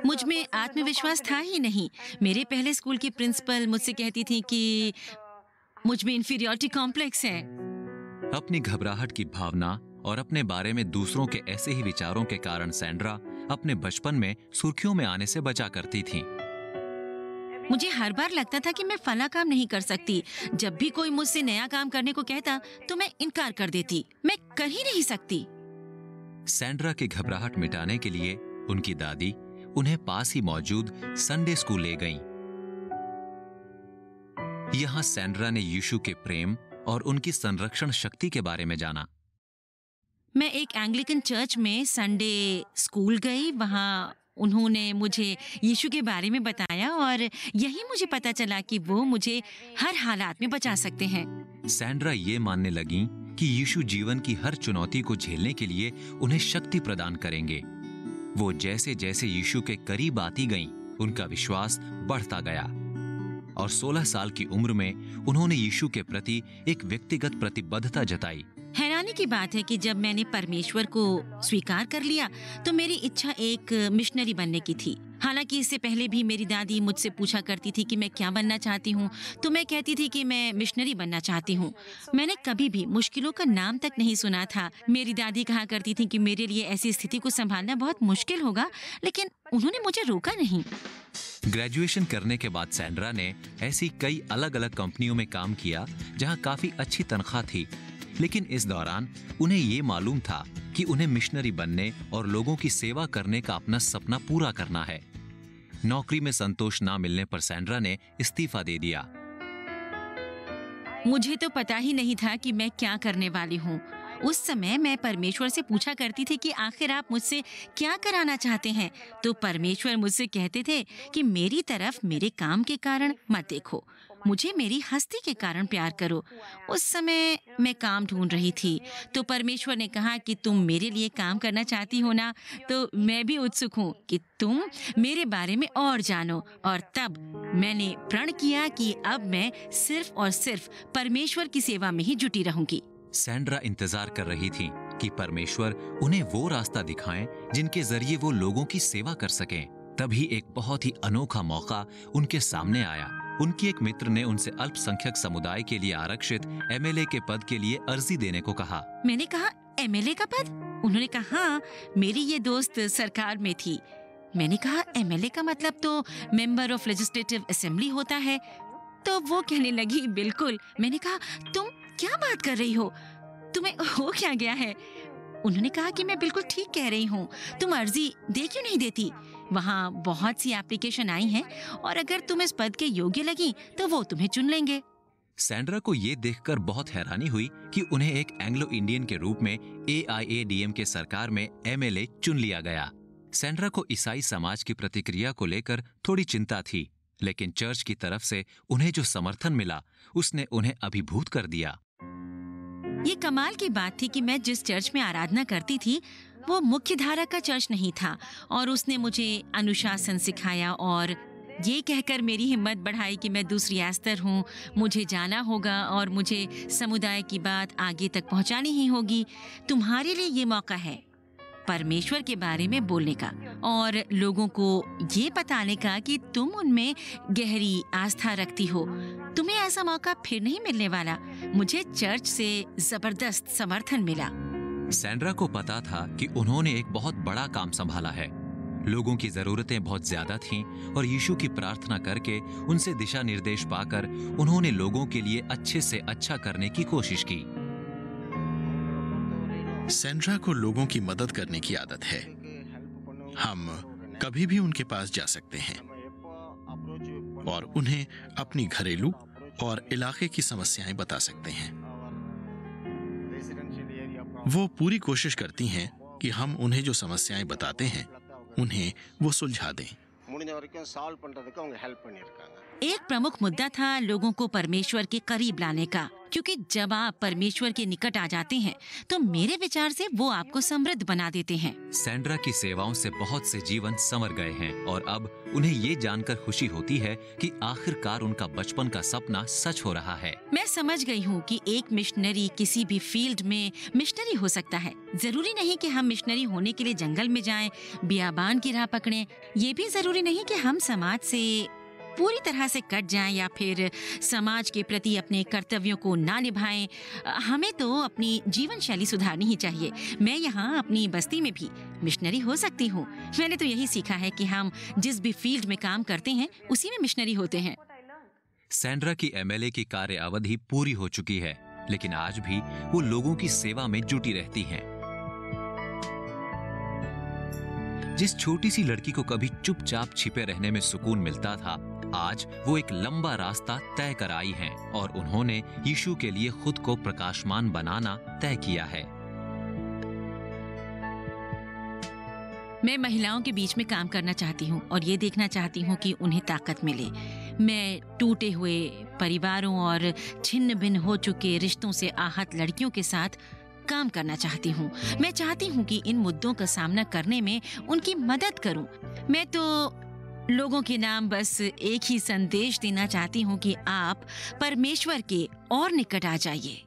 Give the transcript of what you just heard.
मुझ में आत्मविश्वास था ही नहीं। मेरे पहले स्कूल की प्रिंसिपल मुझसे कहती थी कि मुझ में इंफीरियरिटी कॉम्प्लेक्स है। अपनी घबराहट की भावना और अपने बारे में दूसरों के ऐसे ही विचारों के कारण सैंड्रा अपने बचपन में सुर्खियों में आने से बचा करती थी। मुझे हर बार लगता था कि मैं फला काम नहीं कर सकती। जब भी कोई मुझसे नया काम करने को कहता तो मैं इनकार कर देती। मैं कर ही नहीं सकती। सैंड्रा की घबराहट मिटाने के लिए उनकी दादी उन्हें पास ही मौजूद संडे स्कूल ले गईं। यहां सैंड्रा ने यीशु के प्रेम और उनकी संरक्षण शक्ति के बारे में जाना। मैं एक एंग्लिकन चर्च में संडे स्कूल गई। वहां उन्होंने मुझे यीशु के बारे में बताया और यही मुझे पता चला कि वो मुझे हर हालात में बचा सकते हैं। सैंड्रा ये मानने लगी कि यीशु जीवन की हर चुनौती को झेलने के लिए उन्हें शक्ति प्रदान करेंगे। वो जैसे जैसे यीशु के करीब आती गईं, उनका विश्वास बढ़ता गया और 16 साल की उम्र में उन्होंने यीशु के प्रति एक व्यक्तिगत प्रतिबद्धता जताई। हैरानी की बात है कि जब मैंने परमेश्वर को स्वीकार कर लिया तो मेरी इच्छा एक मिशनरी बनने की थी। हालांकि इससे पहले भी मेरी दादी मुझसे पूछा करती थी कि मैं क्या बनना चाहती हूँ, तो मैं कहती थी कि मैं मिशनरी बनना चाहती हूँ। मैंने कभी भी मुश्किलों का नाम तक नहीं सुना था। मेरी दादी कहा करती थी कि मेरे लिए ऐसी स्थिति को संभालना बहुत मुश्किल होगा, लेकिन उन्होंने मुझे रोका नहीं। ग्रेजुएशन करने के बाद सैंड्रा ने ऐसी कई अलग अलग कंपनियों में काम किया जहां काफी अच्छी तनख्वाह थी, लेकिन इस दौरान उन्हें ये मालूम था कि उन्हें मिशनरी बनने और लोगों की सेवा करने का अपना सपना पूरा करना है। नौकरी में संतोष ना मिलने पर सैंड्रा ने इस्तीफा दे दिया। मुझे तो पता ही नहीं था कि मैं क्या करने वाली हूँ। उस समय मैं परमेश्वर से पूछा करती थी कि आखिर आप मुझसे क्या कराना चाहते हैं, तो परमेश्वर मुझसे कहते थे कि मेरी तरफ मेरे काम के कारण मत देखो, मुझे मेरी हस्ती के कारण प्यार करो। उस समय मैं काम ढूंढ रही थी, तो परमेश्वर ने कहा कि तुम मेरे लिए काम करना चाहती हो ना, तो मैं भी उत्सुक हूँ कि तुम मेरे बारे में और जानो। और तब मैंने प्रण किया कि अब मैं सिर्फ और सिर्फ परमेश्वर की सेवा में ही जुटी रहूंगी। सैंड्रा इंतजार कर रही थी कि परमेश्वर उन्हें वो रास्ता दिखाएं जिनके जरिए वो लोगों की सेवा कर सकें। तभी एक बहुत ही अनोखा मौका उनके सामने आया। उनकी एक मित्र ने उनसे अल्पसंख्यक समुदाय के लिए आरक्षित एमएलए के पद के लिए अर्जी देने को कहा। मैंने कहा, एमएलए का पद? उन्होंने कहा, हाँ, मेरी ये दोस्त सरकार में थी। मैंने कहा, एमएलए का मतलब तो मेंबर ऑफ लेजिस्लेटिव असेंबली होता है। तो वो कहने लगी, बिल्कुल। मैंने कहा, तुम क्या बात कर रही हो, तुम्हें हो क्या गया है? उन्होंने कहा कि मैं बिल्कुल ठीक कह रही हूँ, तुम अर्जी दे क्यों नहीं देती? वहाँ बहुत सी एप्लीकेशन आई हैं और अगर तुम इस पद के योग्य लगी तो वो तुम्हें चुन लेंगे। सैंड्रा को ये देखकर बहुत हैरानी हुई कि उन्हें एक एंग्लो इंडियन के रूप में AIADMK सरकार में एमएलए चुन लिया गया। सैंड्रा को ईसाई समाज की प्रतिक्रिया को लेकर थोड़ी चिंता थी, लेकिन चर्च की तरफ से उन्हें जो समर्थन मिला उसने उन्हें अभिभूत कर दिया। ये कमाल की बात थी कि मैं जिस चर्च में आराधना करती थी वो मुख्य धारा का चर्च नहीं था और उसने मुझे अनुशासन सिखाया और ये कहकर मेरी हिम्मत बढ़ाई कि मैं दूसरी एस्तर हूँ, मुझे जाना होगा और मुझे समुदाय की बात आगे तक पहुँचानी ही होगी। तुम्हारे लिए ये मौका है परमेश्वर के बारे में बोलने का और लोगों को ये बताने का कि तुम उनमें गहरी आस्था रखती हो। तुम्हें ऐसा मौका फिर नहीं मिलने वाला। मुझे चर्च से जबरदस्त समर्थन मिला। सैंड्रा को पता था कि उन्होंने एक बहुत बड़ा काम संभाला है। लोगों की जरूरतें बहुत ज्यादा थीं और यीशु की प्रार्थना करके उनसे दिशा निर्देश पाकर उन्होंने लोगों के लिए अच्छे से अच्छा करने की कोशिश की। सैंड्रा को लोगों की मदद करने की आदत है। हम कभी भी उनके पास जा सकते हैं और उन्हें अपनी घरेलू और इलाके की समस्याएं बता सकते हैं। वो पूरी कोशिश करती हैं कि हम उन्हें जो समस्याएं बताते हैं उन्हें वो सुलझा दें। एक प्रमुख मुद्दा था लोगों को परमेश्वर के करीब लाने का। क्योंकि जब आप परमेश्वर के निकट आ जाते हैं तो मेरे विचार से वो आपको समृद्ध बना देते हैं। सैंड्रा की सेवाओं से बहुत से जीवन संवर गए हैं और अब उन्हें ये जानकर खुशी होती है कि आखिरकार उनका बचपन का सपना सच हो रहा है। मैं समझ गई हूँ कि एक मिशनरी किसी भी फील्ड में मिशनरी हो सकता है। जरूरी नहीं कि हम मिशनरी होने के लिए जंगल में जाएं, बियाबान की राह पकड़ें। ये भी जरूरी नहीं कि हम समाज से पूरी तरह से कट जाएं या फिर समाज के प्रति अपने कर्तव्यों को ना निभाएं। हमें तो अपनी जीवन शैली सुधारनी ही चाहिए। मैं यहाँ अपनी बस्ती में भी मिशनरी हो सकती हूँ। मैंने तो यही सीखा है कि हम जिस भी फील्ड में काम करते हैं उसी में मिशनरी होते हैं। सैंड्रा की एमएलए की कार्य अवधि पूरी हो चुकी है, लेकिन आज भी वो लोगों की सेवा में जुटी रहती हैं। जिस छोटी सी लड़की को कभी चुपचाप छिपे रहने में सुकून मिलता था, आज वो एक लंबा रास्ता तय कर आई हैं और उन्होंने यीशु के लिए खुद को प्रकाशमान बनाना तय किया है। मैं महिलाओं के बीच में काम करना चाहती हूँ और ये देखना चाहती हूँ कि उन्हें ताकत मिले। मैं टूटे हुए परिवारों और छिन्न भिन्न हो चुके रिश्तों से आहत लड़कियों के साथ काम करना चाहती हूँ। मैं चाहती हूँ कि इन मुद्दों का सामना करने में उनकी मदद करूँ। मैं तो लोगों के नाम बस एक ही संदेश देना चाहती हूँ कि आप परमेश्वर के और निकट आ जाइए।